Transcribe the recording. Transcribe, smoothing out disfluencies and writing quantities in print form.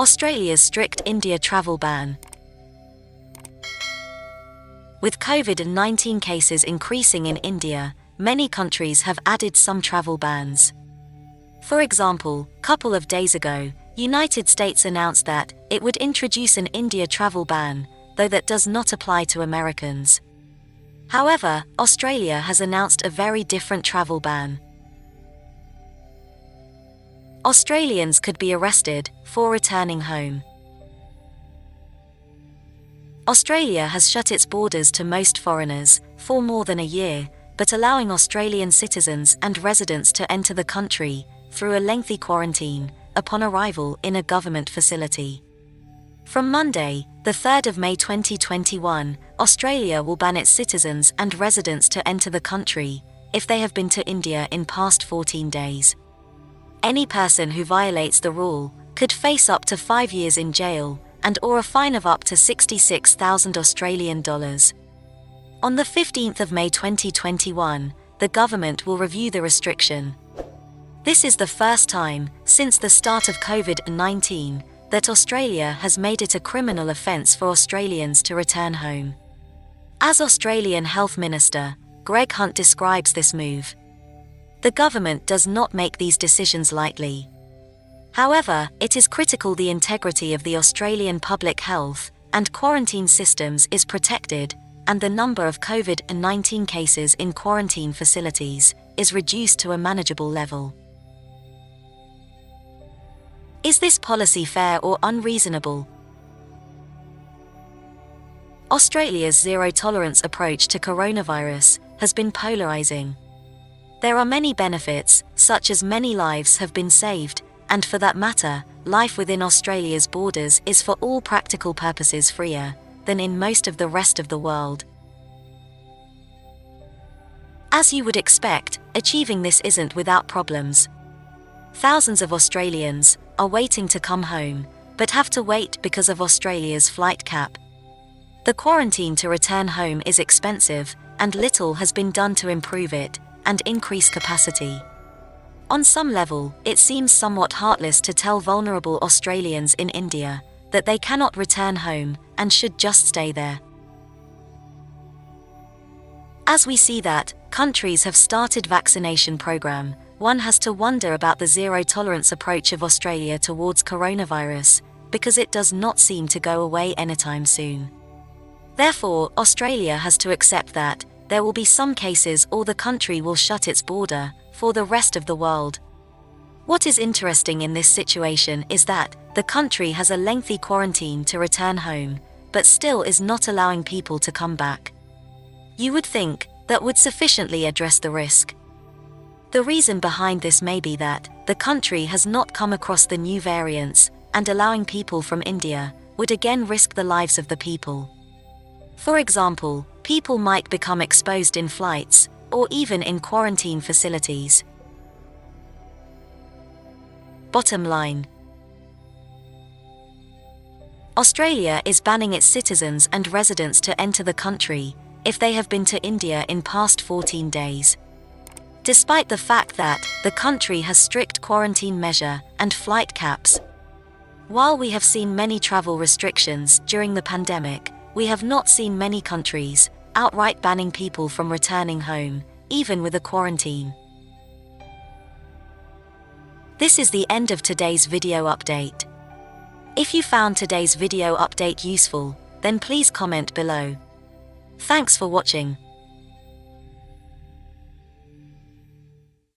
Australia's strict India travel ban. With COVID-19 cases increasing in India, many countries have added some travel bans. For example, a couple of days ago, United States announced that it would introduce an India travel ban, though that does not apply to Americans. However, Australia has announced a very different travel ban. Australians could be arrested for returning home. Australia has shut its borders to most foreigners for more than a year, but allowing Australian citizens and residents to enter the country through a lengthy quarantine upon arrival in a government facility. From Monday, the 3rd of May 2021, Australia will ban its citizens and residents to enter the country if they have been to India in past 14 days. Any person who violates the rule could face up to 5 years in jail and/or a fine of up to 66,000 Australian dollars. On the 15th of May 2021, the government will review the restriction. This is the first time since the start of COVID-19 that Australia has made it a criminal offence for Australians to return home. As Australian Health Minister, Greg Hunt describes this move, the government does not make these decisions lightly. However, it is critical the integrity of the Australian public health and quarantine systems is protected, and the number of COVID-19 cases in quarantine facilities is reduced to a manageable level. Is this policy fair or unreasonable? Australia's zero-tolerance approach to coronavirus has been polarizing. There are many benefits, such as many lives have been saved, and for that matter, life within Australia's borders is for all practical purposes freer than in most of the rest of the world. As you would expect, achieving this isn't without problems. Thousands of Australians are waiting to come home, but have to wait because of Australia's flight cap. The quarantine to return home is expensive, and little has been done to improve it and increase capacity. On some level, it seems somewhat heartless to tell vulnerable Australians in India that they cannot return home and should just stay there. As we see that countries have started vaccination program, one has to wonder about the zero-tolerance approach of Australia towards coronavirus, because it does not seem to go away anytime soon. Therefore, Australia has to accept that there will be some cases or the country will shut its border for the rest of the world. What is interesting in this situation is that the country has a lengthy quarantine to return home, but still is not allowing people to come back. You would think that would sufficiently address the risk. The reason behind this may be that the country has not come across the new variants, and allowing people from India would again risk the lives of the people. For example, people might become exposed in flights, or even in quarantine facilities. Bottom line: Australia is banning its citizens and residents to enter the country if they have been to India in past 14 days. Despite the fact that the country has strict quarantine measure and flight caps. While we have seen many travel restrictions during the pandemic, we have not seen many countries outright banning people from returning home, even with a quarantine. This is the end of today's video update. If you found today's video update useful, then please comment below. Thanks for watching.